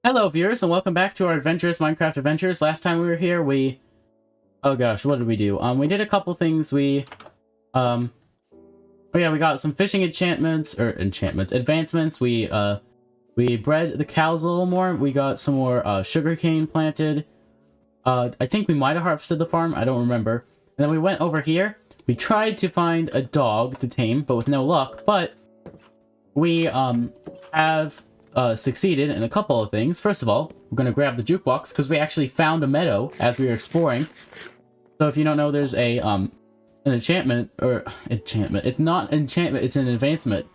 Hello viewers and welcome back to our Adventurous Minecraft Adventures. Last time we were here, oh gosh, what did we do? We did a couple things. We got some fishing advancements. We bred the cows a little more. We got some more sugarcane planted. I think we might have harvested the farm, I don't remember. And then we went over here. We tried to find a dog to tame, but with no luck. But we have succeeded in a couple of things. First of all, we're going to grab the jukebox because we actually found a meadow as we were exploring. So if you don't know, there's a an enchantment. It's not enchantment, it's an advancement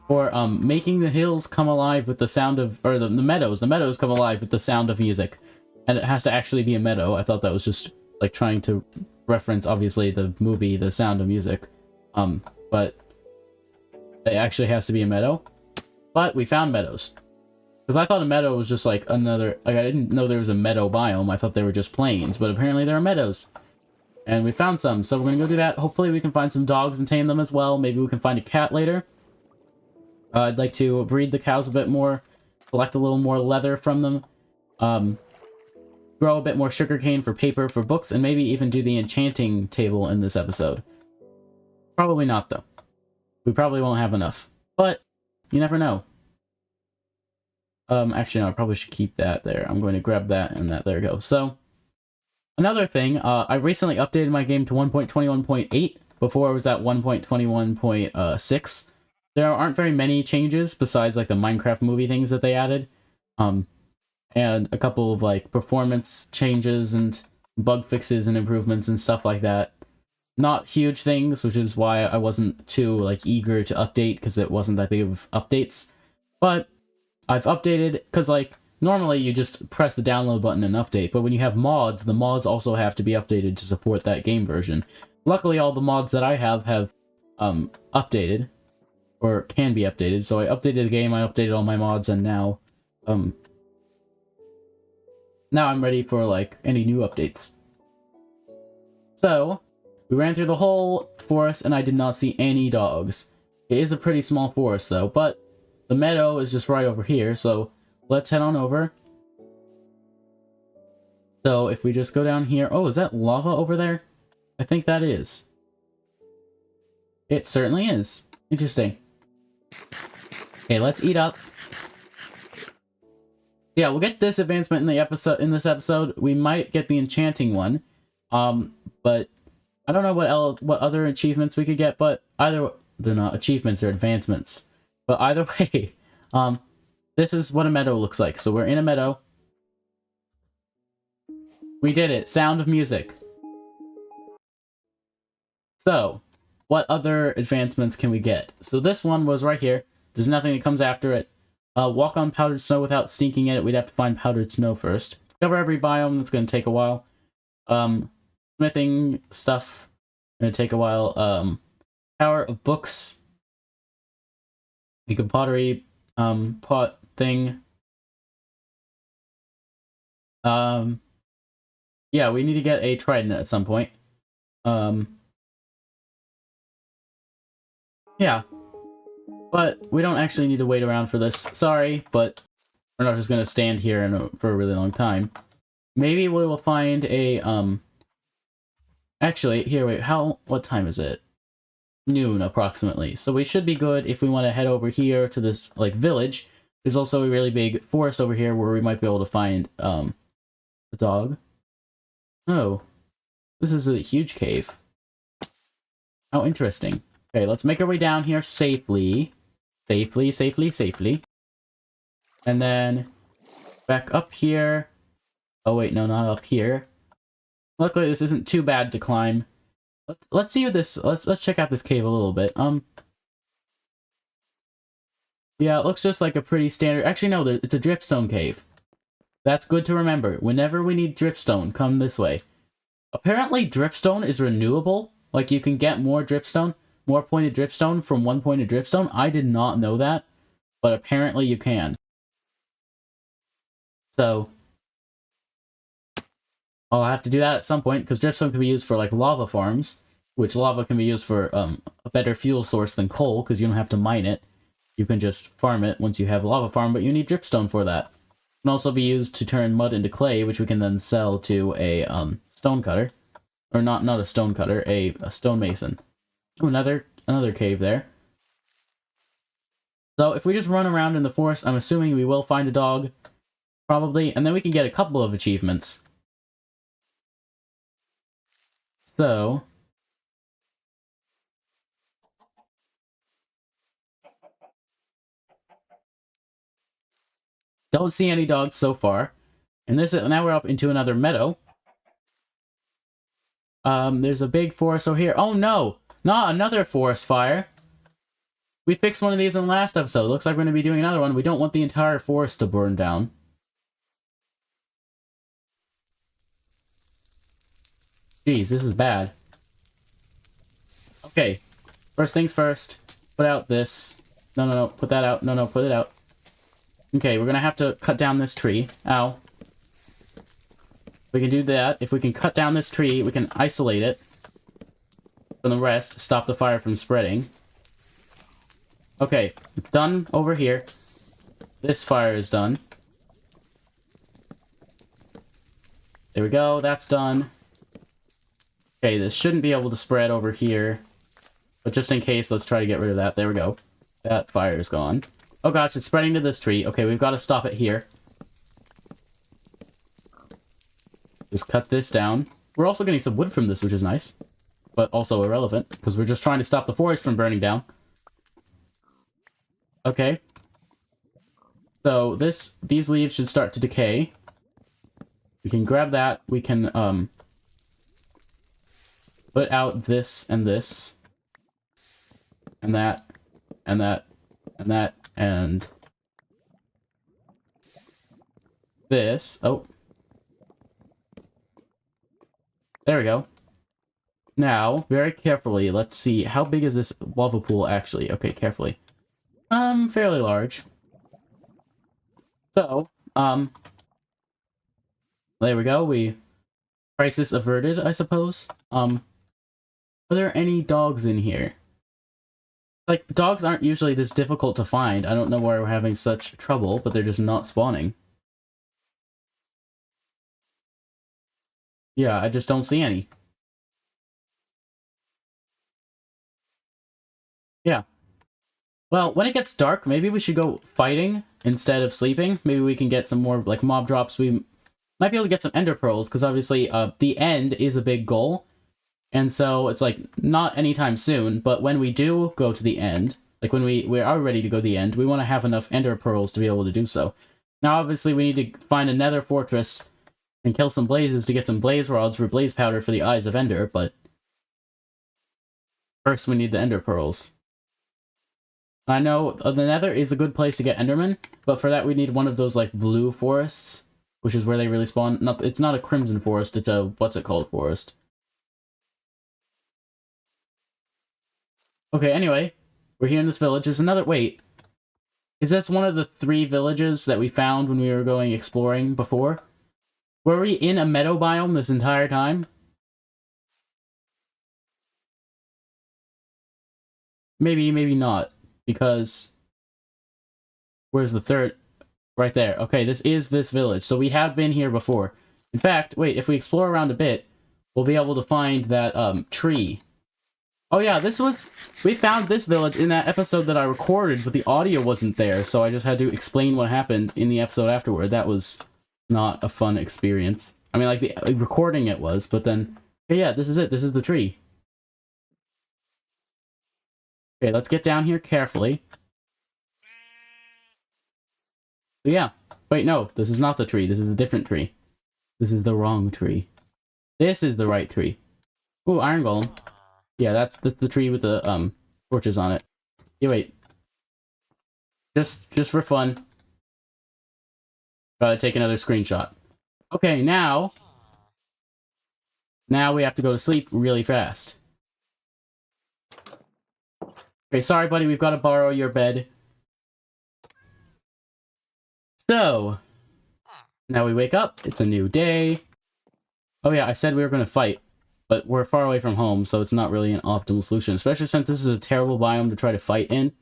for making the hills come alive with the sound of, or the meadows. The meadows come alive with the sound of music, and it has to actually be a meadow. I thought that was just like trying to reference, obviously, the movie The Sound of Music, but it actually has to be a meadow. But we found meadows. Because I thought a meadow was just like another... Like, I didn't know there was a meadow biome. I thought they were just plains. But apparently there are meadows. And we found some. So we're going to go do that. Hopefully we can find some dogs and tame them as well. Maybe we can find a cat later. I'd like to breed the cows a bit more. Collect a little more leather from them. Grow a bit more sugarcane for paper, for books. And maybe even do the enchanting table in this episode. Probably not, though. We probably won't have enough. But you never know. Actually, no, I probably should keep that there. I'm going to grab that and that. There we go. So, another thing, I recently updated my game to 1.21.8. Before it was at 1.21.6. There aren't very many changes besides, like, the Minecraft movie things that they added. And a couple of, like, performance changes and bug fixes and improvements and stuff like that. Not huge things, which is why I wasn't too, like, eager to update, because it wasn't that big of updates. But I've updated, because, like, normally you just press the download button and update, but when you have mods, the mods also have to be updated to support that game version. Luckily, all the mods that I have updated, or can be updated, so I updated the game, I updated all my mods, and now I'm ready for, like, any new updates. So, we ran through the whole forest, and I did not see any dogs. It is a pretty small forest, though, but the meadow is just right over here, so let's head on over. So if we just go down here... Oh, is that lava over there? I think that is. It certainly is. Interesting. Okay, let's eat up. Yeah, we'll get this advancement in this episode. We might get the enchanting one. But I don't know what other achievements we could get, but either... They're not achievements, they're advancements. But either way, this is what a meadow looks like. So we're in a meadow. We did it. Sound of music. So, what other advancements can we get? So this one was right here. There's nothing that comes after it. Walk on powdered snow without stinking in it. We'd have to find powdered snow first. Discover every biome. That's going to take a while. Smithing stuff. Going to take a while. Power of books. Make a pottery pot thing. Yeah, we need to get a trident at some point. Yeah. But we don't actually need to wait around for this. Sorry, but we're not just gonna stand here for a really long time. Maybe we will find a actually, here, wait, what time is it? Noon, approximately. So we should be good if we want to head over here to this, like, village. There's also a really big forest over here where we might be able to find, a dog. Oh. This is a huge cave. How interesting. Okay, let's make our way down here safely. Safely. And then back up here. Oh, wait, no, not up here. Luckily, this isn't too bad to climb. Let's see what this... Let's check out this cave a little bit. Yeah, it looks just like a pretty standard... Actually, no, it's a dripstone cave. That's good to remember. Whenever we need dripstone, come this way. Apparently, dripstone is renewable. Like, you can get more dripstone, more pointed dripstone from one pointed dripstone. I did not know that, but apparently you can. So, I'll have to do that at some point, because dripstone can be used for, like, lava farms, which lava can be used for a better fuel source than coal, because you don't have to mine it. You can just farm it once you have a lava farm, but you need dripstone for that. Can also be used to turn mud into clay, which we can then sell to a stone cutter. Or not a stone cutter, a stonemason. Oh, another cave there. So if we just run around in the forest, I'm assuming we will find a dog. Probably. And then we can get a couple of achievements. So... don't see any dogs so far. And now we're up into another meadow. There's a big forest over here. Oh no! Not another forest fire! We fixed one of these in the last episode. Looks like we're going to be doing another one. We don't want the entire forest to burn down. Jeez, this is bad. Okay. First things first. Put out this. No. Put that out. No, put it out. Okay, we're going to have to cut down this tree. Ow. We can do that. If we can cut down this tree, we can isolate it from the rest, stop the fire from spreading. Okay, it's done over here. This fire is done. There we go, that's done. Okay, this shouldn't be able to spread over here. But just in case, let's try to get rid of that. There we go. That fire is gone. Oh gosh, it's spreading to this tree. Okay, we've got to stop it here. Just cut this down. We're also getting some wood from this, which is nice. But also irrelevant, because we're just trying to stop the forest from burning down. Okay. So, these leaves should start to decay. We can grab that. We can, put out this and this. And that. And that. And that. And... this. Oh. There we go. Now, very carefully, let's see. How big is this lava pool, actually? Okay, carefully. Fairly large. So, there we go. Crisis averted, I suppose. Are there any dogs in here? Like, dogs aren't usually this difficult to find. I don't know why we're having such trouble, but they're just not spawning. Yeah, I just don't see any. Yeah. Well, when it gets dark, maybe we should go fighting instead of sleeping. Maybe we can get some more, like, mob drops. We might be able to get some ender pearls, because obviously, the end is a big goal. And so, it's, like, not anytime soon, but when we do go to the end, like, when we are ready to go to the end, we want to have enough ender pearls to be able to do so. Now, obviously, we need to find a nether fortress and kill some blazes to get some blaze rods for blaze powder for the Eyes of Ender, but first we need the ender pearls. I know the nether is a good place to get endermen, but for that we need one of those, like, blue forests, which is where they really spawn. It's not a crimson forest, it's a, what's it called, forest. Okay, anyway, we're here in this village. There's another, wait. Is this one of the 3 villages that we found when we were going exploring before? Were we in a meadow biome this entire time? Maybe, maybe not. Because... where's the third? Right there. Okay, this is this village. So we have been here before. In fact, wait, if we explore around a bit, we'll be able to find that, tree. Oh yeah, we found this village in that episode that I recorded, but the audio wasn't there, so I just had to explain what happened in the episode afterward. That was not a fun experience. I mean, like, the recording it was, but then... okay, yeah, this is it. This is the tree. Okay, let's get down here carefully. Yeah. Wait, no, this is not the tree. This is a different tree. This is the wrong tree. This is the right tree. Ooh, iron golem. Yeah, that's the tree with the, torches on it. Yeah, wait. Just for fun. Gotta take another screenshot. Okay, now we have to go to sleep really fast. Okay, sorry, buddy, we've got to borrow your bed. So, now we wake up. It's a new day. Oh yeah, I said we were going to fight, but we're far away from home, so it's not really an optimal solution, especially since this is a terrible biome to try to fight in.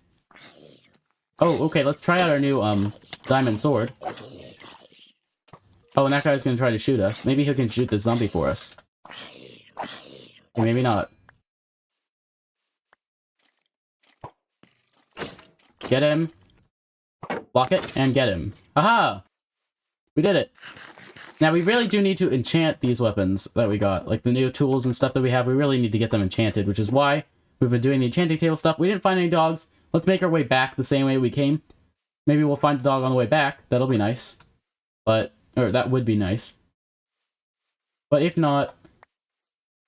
Oh, okay, let's try out our new, diamond sword. Oh, and that guy's gonna try to shoot us. Maybe he can shoot the zombie for us. Or maybe not. Get him. Block it, and get him. Aha! We did it. Now, we really do need to enchant these weapons that we got. Like, the new tools and stuff that we have, we really need to get them enchanted, which is why we've been doing the enchanting table stuff. We didn't find any dogs. Let's make our way back the same way we came. Maybe we'll find a dog on the way back. That'll be nice. But, or that would be nice. But if not,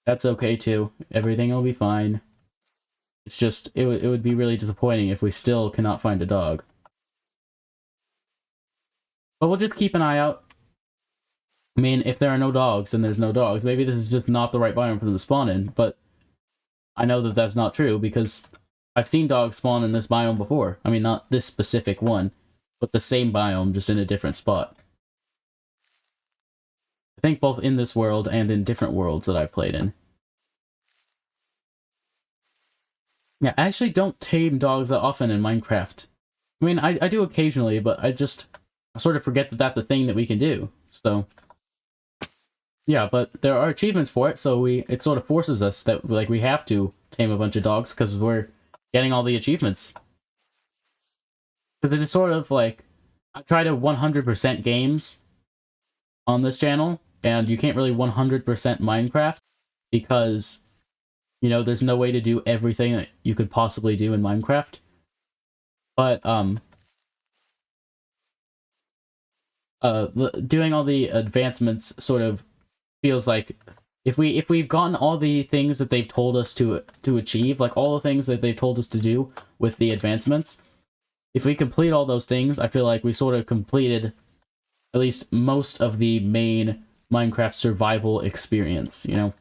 that's okay too. Everything will be fine. It's just, it would be really disappointing if we still cannot find a dog. But we'll just keep an eye out. I mean, if there are no dogs, then there's no dogs. Maybe this is just not the right biome for them to spawn in, but I know that that's not true because I've seen dogs spawn in this biome before. I mean, not this specific one, but the same biome, just in a different spot. I think both in this world and in different worlds that I've played in. Yeah, I actually don't tame dogs that often in Minecraft. I mean, I do occasionally, but I sort of forget that that's a thing that we can do, so... Yeah, but there are achievements for it, so it sort of forces us that, like, we have to tame a bunch of dogs, because we're getting all the achievements. Because it is sort of, like, I try to 100% games on this channel, and you can't really 100% Minecraft, because, you know, there's no way to do everything that you could possibly do in Minecraft. But, doing all the advancements sort of feels like if we've gotten all the things that they've told us to achieve, like all the things that they've told us to do with the advancements, if we complete all those things, I feel like we sort of completed at least most of the main Minecraft survival experience, you know?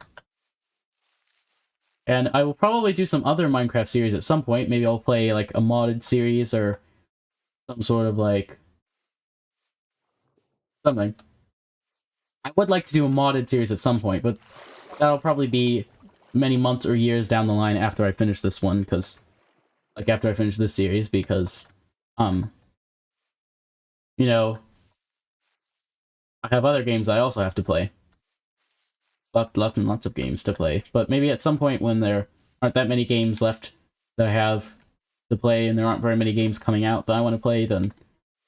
And I will probably do some other Minecraft series at some point. Maybe I'll play like a modded series or some sort of like something. I would like to do a modded series at some point, but that'll probably be many months or years down the line after I finish this one, because, like, after I finish this series, because, you know, I have other games I also have to play. Lots and lots of games to play, but maybe at some point when there aren't that many games left that I have to play, and there aren't very many games coming out that I want to play, then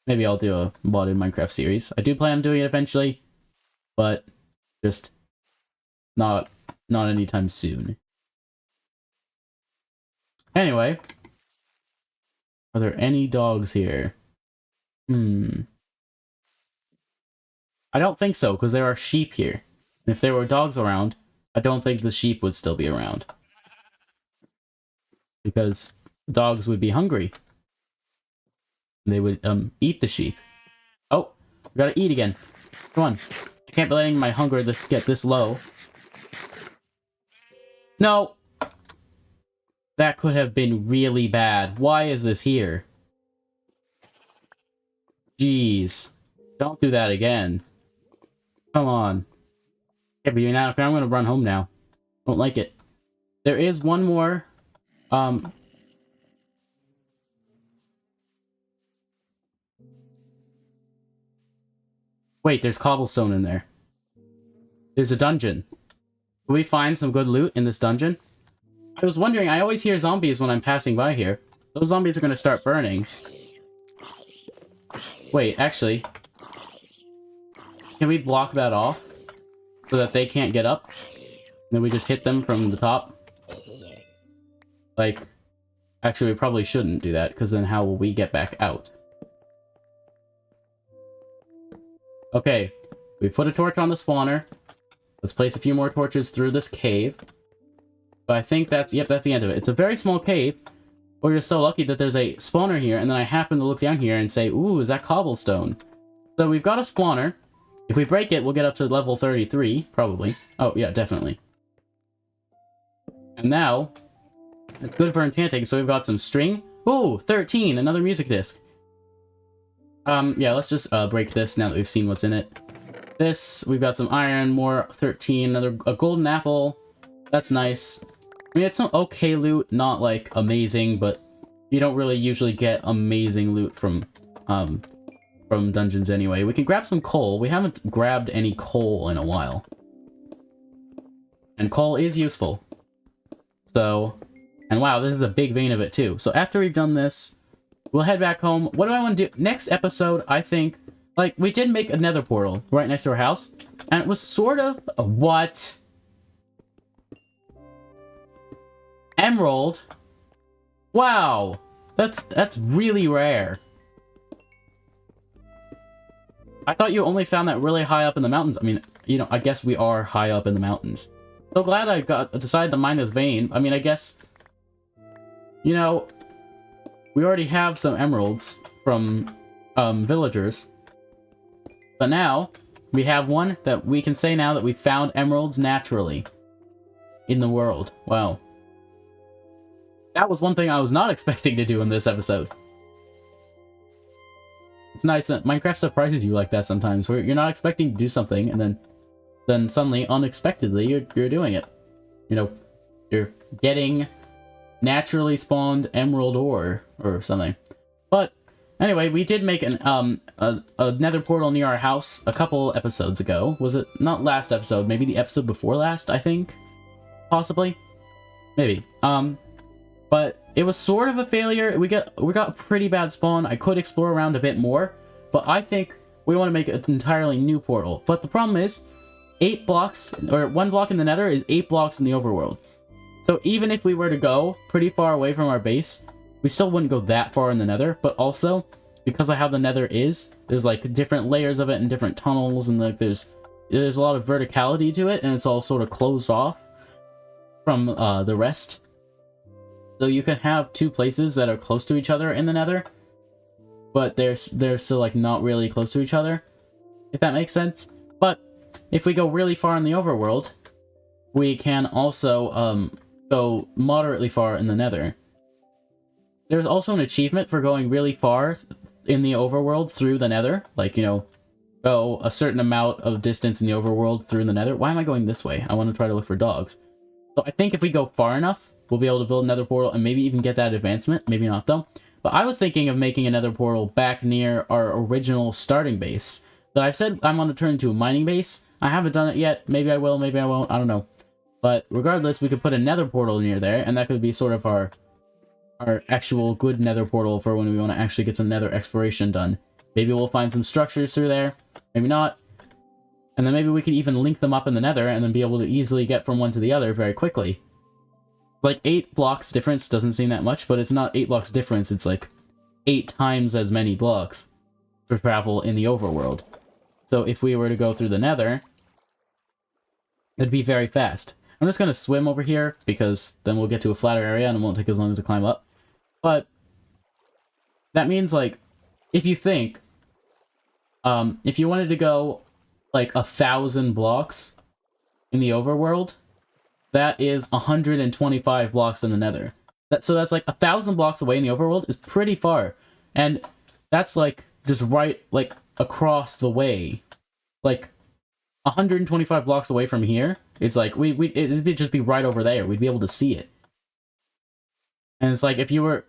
maybe I'll do a modded Minecraft series. I do plan on doing it eventually, but just not anytime soon. Anyway, are there any dogs here? I don't think so, because there are sheep here. And if there were dogs around, I don't think the sheep would still be around. Because dogs would be hungry. They would, eat the sheep. Oh, we gotta eat again. Come on. I can't be letting my hunger get this low. No! That could have been really bad. Why is this here? Jeez. Don't do that again. Come on. Yeah, but now I'm gonna run home now. Don't like it. There is one more, wait, there's cobblestone in there. There's a dungeon. Can we find some good loot in this dungeon? I was wondering, I always hear zombies when I'm passing by here. Those zombies are gonna start burning. Wait, actually. Can we block that off? So that they can't get up? And then we just hit them from the top? Like, actually we probably shouldn't do that, because then how will we get back out? Okay, we put a torch on the spawner. Let's place a few more torches through this cave. But I think that's, yep, that's the end of it. It's a very small cave. We're just so lucky that there's a spawner here, and then I happen to look down here and say, ooh, is that cobblestone? So we've got a spawner. If we break it, we'll get up to level 33, probably. Oh, yeah, definitely. And now, it's good for enchanting, so we've got some string. Ooh, 13, another music disc. Yeah, let's just break this now that we've seen what's in it. This, we've got some iron, more 13, a golden apple. That's nice. I mean, it's some okay loot, not, like, amazing, but you don't really usually get amazing loot from from dungeons anyway. We can grab some coal. We haven't grabbed any coal in a while. And coal is useful. So, and wow, this is a big vein of it too. So after we've done this, we'll head back home. What do I want to do? Next episode, I think, like, we did make a nether portal right next to our house. And it was sort of, what? Emerald? Wow. That's really rare. I thought you only found that really high up in the mountains. I mean, you know, I guess we are high up in the mountains. So glad I decided to mine this vein. I mean, I guess, you know, we already have some emeralds from villagers. But now, we have one that we can say now that we found emeralds naturally in the world. Wow. That was one thing I was not expecting to do in this episode. It's nice that Minecraft surprises you like that sometimes, where you're not expecting to do something, and then suddenly, unexpectedly, you're doing it. You know, you're getting naturally spawned emerald ore or something. But anyway, we did make a nether portal near our house a couple episodes ago. Was it not last episode? Maybe the episode before last, I think? Possibly? Maybe. But it was sort of a failure. We got a pretty bad spawn. I could explore around a bit more, but I think we want to make an entirely new portal. But the problem is, 8 blocks, or 1 block in the nether is 8 blocks in the overworld. So even if we were to go pretty far away from our base, we still wouldn't go that far in the nether. But also, because of how the nether is, there's like different layers of it and different tunnels, and like there's a lot of verticality to it, and it's all sort of closed off from the rest. So you can have 2 places that are close to each other in the nether, but they're still like not really close to each other, if that makes sense. But if we go really far in the overworld, we can also go moderately far in the nether. There's also an achievement for going really far in the overworld through the nether, like, you know, go a certain amount of distance in the overworld through the nether. Why am I going this way? I want to try to look for dogs. So I think if we go far enough, we'll be able to build another portal and maybe even get that advancement. Maybe not, though. But I was thinking of making another portal back near our original starting base that I've said I'm going to turn into a mining base. I haven't done it yet. Maybe I will, maybe I won't. I don't know. But regardless, we could put a nether portal near there, and that could be sort of our actual good nether portal for when we want to actually get some nether exploration done. Maybe we'll find some structures through there. Maybe not. And then maybe we could even link them up in the nether and then be able to easily get from one to the other very quickly. Like 8 blocks difference doesn't seem that much, but it's not 8 blocks difference, it's like 8 times as many blocks to travel in the overworld. So if we were to go through the nether, it'd be very fast. I'm just going to swim over here, because then we'll get to a flatter area and it won't take as long as to climb up. But that means, like, if you think, if you wanted to go, like, 1,000 blocks in the overworld, that is 125 blocks in the nether. So that's like 1,000 blocks away in the overworld is pretty far. And that's like just right, like, across the way. Like 125 blocks away from here, it's like it'd just be right over there. We'd be able to see it. And it's like if you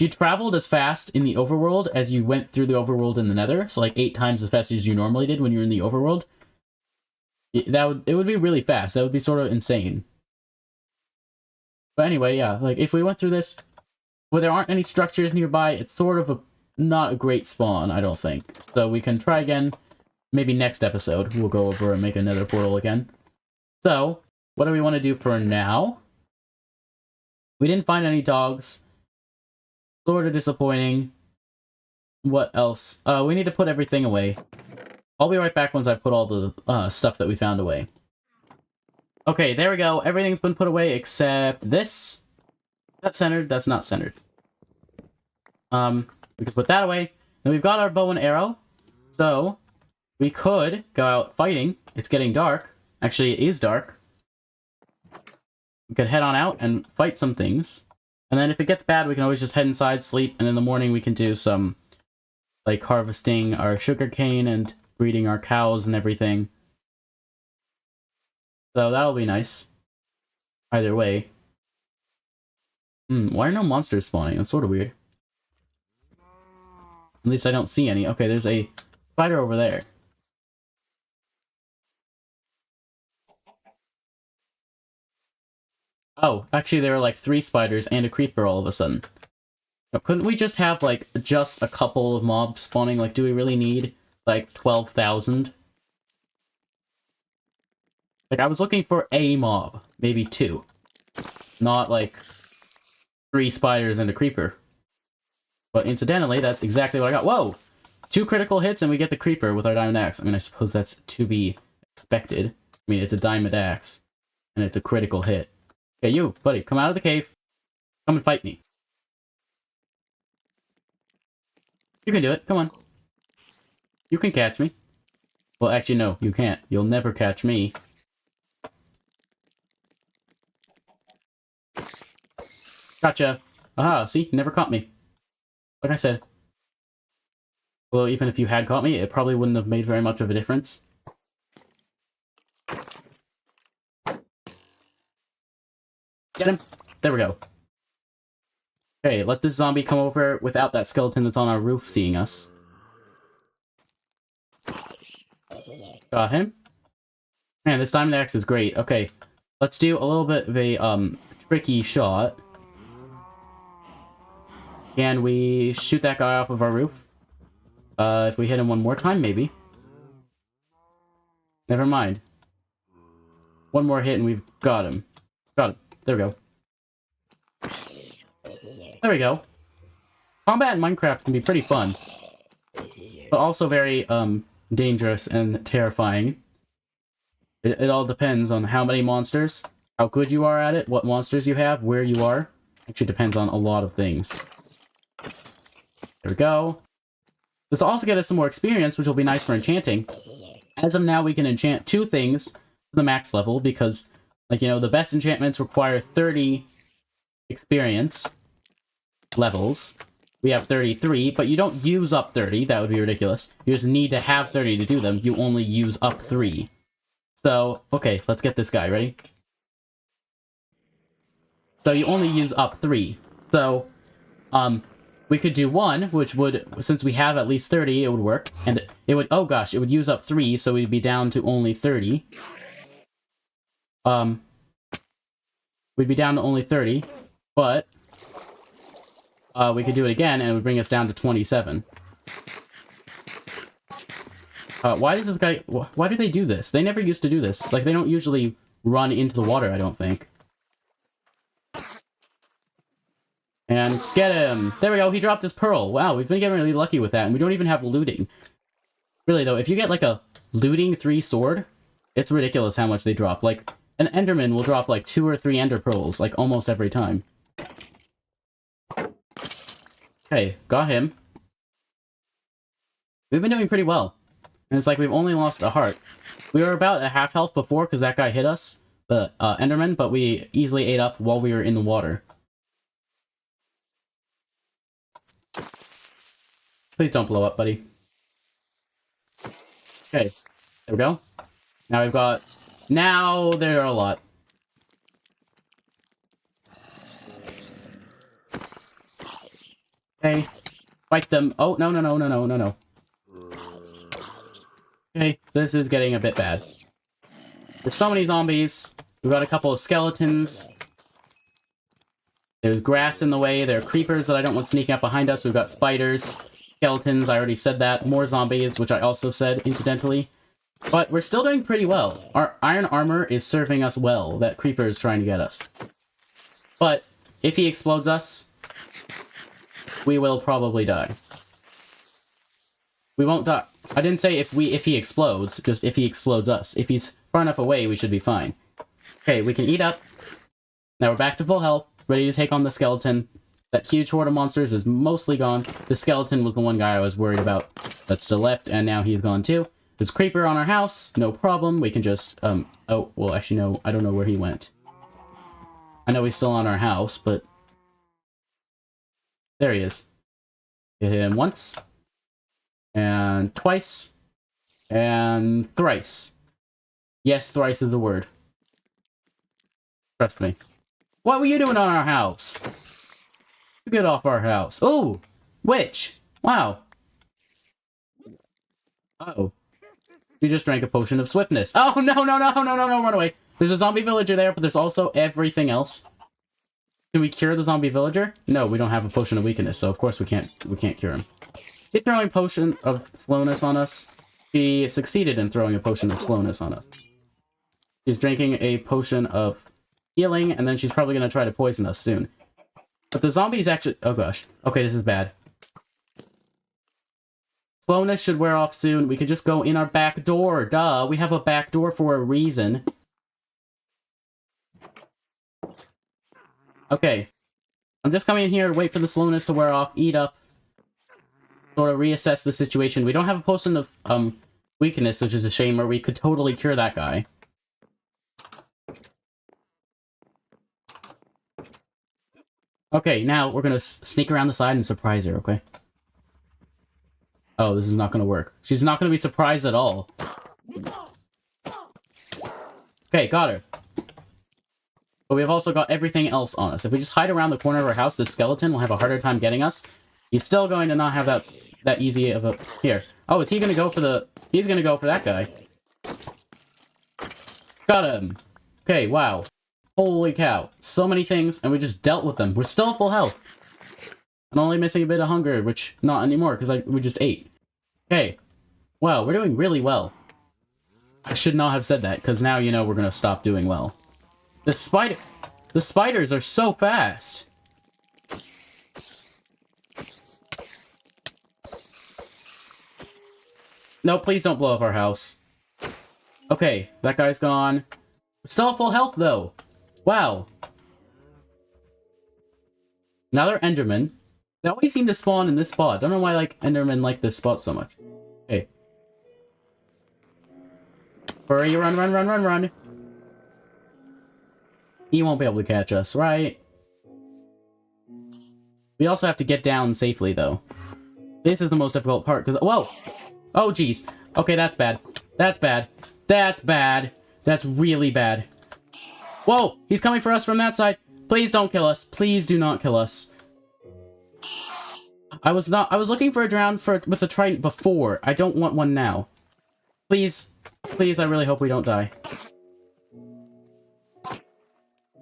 traveled as fast in the overworld as you went through the overworld in the nether, so like 8 times as fast as you normally did when you were in the overworld, it would be really fast. That would be sort of insane. But anyway, yeah, like if we went through this where there aren't any structures nearby, it's sort of not a great spawn, I don't think. So we can try again. Maybe next episode we'll go over and make another portal again. So, what do we want to do for now? We didn't find any dogs. Sort of disappointing. What else? We need to put everything away. I'll be right back once I put all the stuff that we found away. Okay, there we go. Everything's been put away except this. That's centered. That's not centered. We can put that away. Then we've got our bow and arrow. So, we could go out fighting. It's getting dark. Actually, it is dark. We could head on out and fight some things. And then if it gets bad, we can always just head inside, sleep, and in the morning we can do some, like, harvesting our sugarcane and breeding our cows and everything. So that'll be nice. Either way. Why are no monsters spawning? That's sort of weird. At least I don't see any. Okay, there's a spider over there. Oh, actually there are like 3 spiders and a creeper all of a sudden. Now, couldn't we just have like just a couple of mobs spawning? Like, do we really need like 12,000? Like, I was looking for a mob, maybe 2. Not like 3 spiders and a creeper. But incidentally, that's exactly what I got. Whoa! 2 critical hits and we get the creeper with our diamond axe. I mean, I suppose that's to be expected. I mean, it's a diamond axe. And it's a critical hit. Okay, you, buddy, come out of the cave. Come and fight me. You can do it. Come on. You can catch me. Well, actually, no, you can't. You'll never catch me. Gotcha. Aha, see? You never caught me. Like I said. Although, even if you had caught me, it probably wouldn't have made very much of a difference. Get him! There we go. Okay, let this zombie come over without that skeleton that's on our roof seeing us. Got him. Man, this diamond axe is great. Okay, let's do a little bit of a, tricky shot. Can we shoot that guy off of our roof? If we hit him one more time, maybe. Never mind. One more hit and we've got him. Got him. There we go. There we go. Combat in Minecraft can be pretty fun. But also very, dangerous and terrifying. It all depends on how many monsters, how good you are at it, what monsters you have, where you are. Actually depends on a lot of things. There we go. This will also get us some more experience, which will be nice for enchanting. As of now, we can enchant 2 things to the max level, because, like, you know, the best enchantments require 30 experience levels. We have 33, but you don't use up 30, that would be ridiculous. You just need to have 30 to do them, you only use up 3. So, okay, let's get this guy, ready? So you only use up 3. So, we could do 1, which would, since we have at least 30, it would work. And it would, oh gosh, it would use up 3, so we'd be down to only 30. We'd be down to only 30, but we could do it again, and it would bring us down to 27. Why does this guy... Why do they do this? They never used to do this. Like, they don't usually run into the water, I don't think. And get him! There we go, he dropped his pearl. Wow, we've been getting really lucky with that, and we don't even have looting. Really, though, if you get, like, a looting 3 sword, it's ridiculous how much they drop. Like, an enderman will drop, like, 2 or 3 ender pearls, like, almost every time. Okay, got him. We've been doing pretty well. And it's like we've only lost a heart. We were about at half health before because that guy hit us, the enderman, but we easily ate up while we were in the water. Please don't blow up, buddy. Okay, there we go. Now we've got... Now there are a lot. Okay, fight them. Oh, no, no, no, no, no, no, no. Okay, this is getting a bit bad. There's so many zombies. We've got a couple of skeletons. There's grass in the way. There are creepers that I don't want sneaking up behind us. We've got spiders, skeletons, I already said that. More zombies, which I also said, incidentally. But we're still doing pretty well. Our iron armor is serving us well. That creeper is trying to get us. But if he explodes us, we will probably die. We won't die. I didn't say if he explodes, just if he explodes us. If he's far enough away, we should be fine. Okay, we can eat up. Now we're back to full health, ready to take on the skeleton. That huge horde of monsters is mostly gone. The skeleton was the one guy I was worried about that's still left, and now he's gone too. There's a creeper on our house, no problem. We can just, oh, well, actually, no, I don't know where he went. I know he's still on our house, but... There he is. Hit him once. And twice. And thrice. Yes, thrice is the word. Trust me. What were you doing on our house? Get off our house. Oh! Witch! Wow. Oh. You just drank a potion of swiftness. Oh, no, no, no, no, no, no, run away. There's a zombie villager there, but there's also everything else. Can we cure the zombie villager? No, we don't have a potion of weakness, so of course we can't cure him. She's throwing a potion of slowness on us. She succeeded in throwing a potion of slowness on us. She's drinking a potion of healing, and then she's probably going to try to poison us soon. But the zombies actually... Oh gosh. Okay, this is bad. Slowness should wear off soon. We could just go in our back door. Duh, we have a back door for a reason. Okay. I'm just coming in here to wait for the slowness to wear off, eat up, sort of reassess the situation. We don't have a potion of weakness, which is a shame, or we could totally cure that guy. Okay, now we're gonna sneak around the side and surprise her, okay? Oh, this is not gonna work. She's not gonna be surprised at all. Okay, got her. But we've also got everything else on us. If we just hide around the corner of our house, the skeleton will have a harder time getting us. He's still going to not have that easy of a... Here. Oh, is he gonna go for the... He's gonna go for that guy. Got him. Okay, wow. Holy cow. So many things, and we just dealt with them. We're still full health. I'm only missing a bit of hunger, which not anymore, because we just ate. Okay. Wow, we're doing really well. I should not have said that, because now you know we're going to stop doing well. The spiders are so fast. No, please don't blow up our house. Okay, that guy's gone. We're still at full health, though. Wow. Another Enderman. They always seem to spawn in this spot. Don't know why, like, Endermen like this spot so much. Okay. Hurry, run, run, run, run, run. He won't be able to catch us, right? We also have to get down safely, though. This is the most difficult part, because... Whoa! Oh, jeez. Okay, that's bad. That's bad. That's bad. That's really bad. Whoa! He's coming for us from that side. Please don't kill us. Please do not kill us. I was looking for a drown with a trident before. I don't want one now. Please. Please, I really hope we don't die.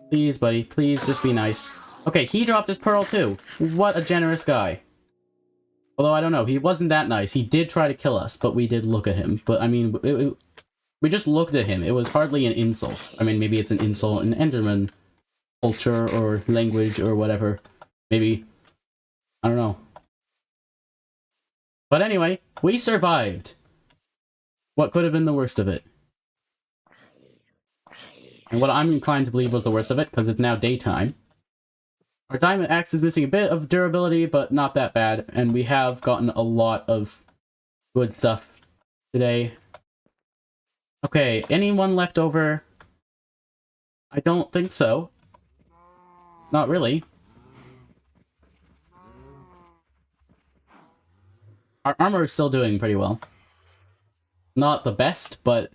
Please, buddy. Please, just be nice. Okay, he dropped his pearl too. What a generous guy. Although, I don't know. He wasn't that nice. He did try to kill us, but we did look at him. But, I mean, we just looked at him. It was hardly an insult. I mean, maybe it's an insult in Enderman culture or language or whatever. Maybe. I don't know. But anyway, we survived. What could have been the worst of it? And what I'm inclined to believe was the worst of it, because it's now daytime. Our diamond axe is missing a bit of durability, but not that bad. And we have gotten a lot of good stuff today. Okay, anyone left over? I don't think so. Not really. Our armor is still doing pretty well. Not the best, but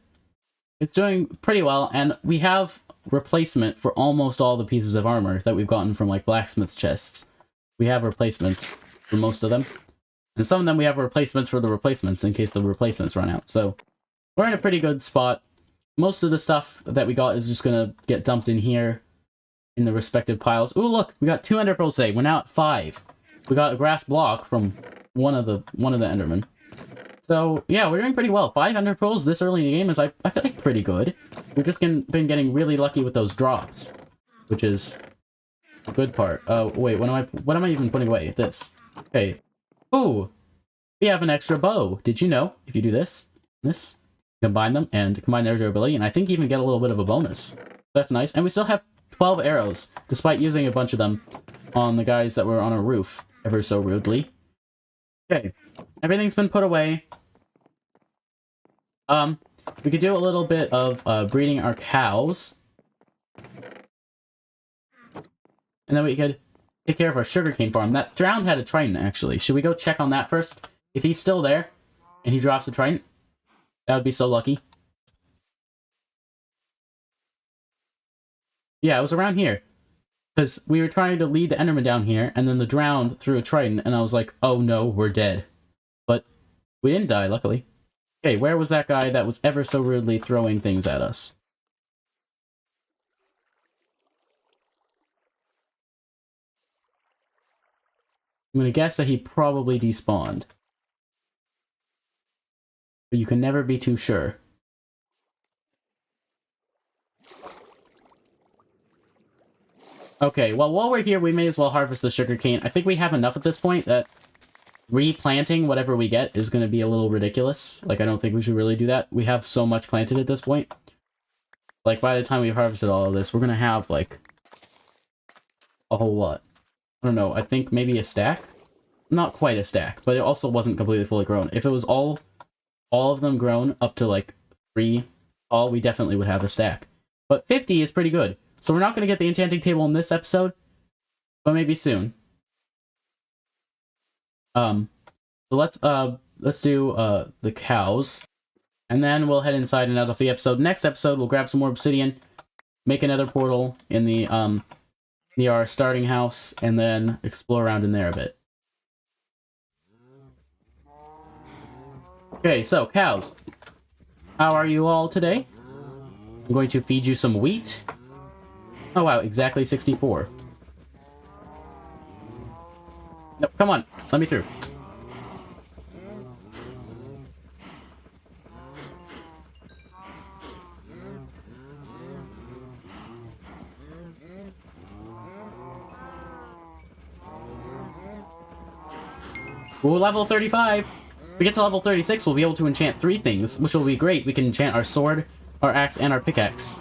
it's doing pretty well, and we have replacement for almost all the pieces of armor that we've gotten from, like, blacksmith chests. We have replacements for most of them. And some of them we have replacements for the replacements in case the replacements run out. So, we're in a pretty good spot. Most of the stuff that we got is just gonna get dumped in here in the respective piles. Ooh, look! We got 2 ender pearls today. We're now at 5. We got a grass block from one of the Endermen. So, yeah, we're doing pretty well. 5 ender pearls this early in the game is, I feel like, pretty good. We've just been getting really lucky with those drops, which is a good part. Oh, wait, what am I even putting away? This. Okay. Ooh! We have an extra bow. Did you know? If you do this, combine them, and combine their durability, and I think even get a little bit of a bonus. That's nice. And we still have 12 arrows, despite using a bunch of them on the guys that were on our roof, ever so rudely. Okay. Everything's been put away. We could do a little bit of breeding our cows. And then we could take care of our sugarcane farm. That drowned had a trident, actually. Should we go check on that first? If he's still there, and he drops a trident, that would be so lucky. Yeah, it was around here. Because we were trying to lead the Enderman down here, and then the drowned threw a trident, and I was like, oh no, we're dead. But we didn't die, luckily. Okay, where was that guy that was ever so rudely throwing things at us? I'm gonna guess that he probably despawned. But you can never be too sure. Okay, well, while we're here, we may as well harvest the sugarcane. I think we have enough at this point that replanting whatever we get is going to be a little ridiculous. Like, I don't think we should really do that. We have so much planted at this point. Like, by the time we harvested all of this, we're going to have, like, a whole lot. I don't know, I think maybe a stack? Not quite a stack, but it also wasn't completely fully grown. If it was all of them grown up to, like, 3 tall, we definitely would have a stack. But 50 is pretty good. So we're not going to get the enchanting table in this episode, but maybe soon. So let's do the cows, and then we'll head inside and out of the episode. Next episode, we'll grab some more obsidian, make another portal in the near our starting house, and then explore around in there a bit. Okay, so cows, how are you all today? I'm going to feed you some wheat. Oh wow, exactly 64. No, come on, let me through. Ooh, level 35! If we get to level 36, we'll be able to enchant 3 things, which will be great. We can enchant our sword, our axe, and our pickaxe.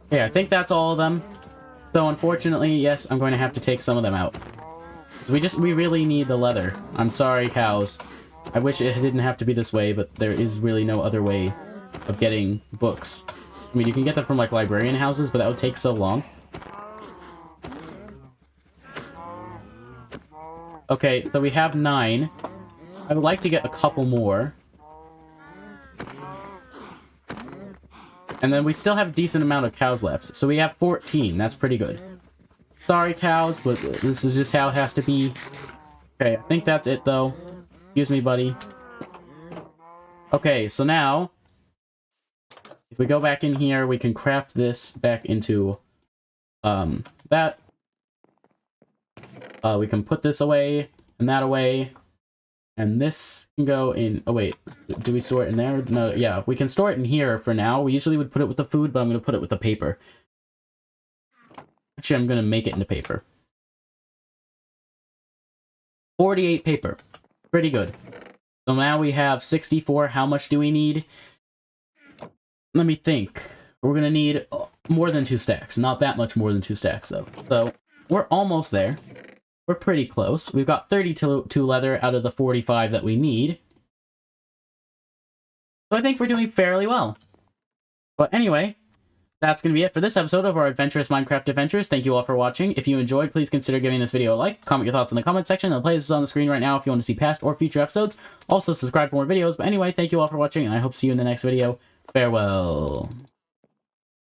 Okay, I think that's all of them. So unfortunately, yes, I'm going to have to take some of them out. We really need the leather. I'm sorry, cows. I wish it didn't have to be this way, but there is really no other way of getting books. I mean, you can get them from, like, librarian houses, but that would take so long. Okay, so we have 9. I would like to get a couple more. And then we still have a decent amount of cows left. So we have 14. That's pretty good. Sorry, cows, but this is just how it has to be. Okay, I think that's it, though. Excuse me, buddy. Okay, so now, if we go back in here, we can craft this back into that. We can put this away, and that away. And this can go in... Oh, wait. Do we store it in there? No, yeah. We can store it in here for now. We usually would put it with the food, but I'm going to put it with the paper. Actually, I'm going to make it into paper. 48 paper. Pretty good. So now we have 64. How much do we need? Let me think. We're going to need more than 2 stacks. Not that much more than 2 stacks, though. So, we're almost there. We're pretty close. We've got 32 leather out of the 45 that we need. So I think we're doing fairly well. But anyway, that's going to be it for this episode of our Adventurous Minecraft Adventures. Thank you all for watching. If you enjoyed, please consider giving this video a like. Comment your thoughts in the comment section. The playlist is on the screen right now if you want to see past or future episodes. Also, subscribe for more videos. But anyway, thank you all for watching, and I hope to see you in the next video. Farewell.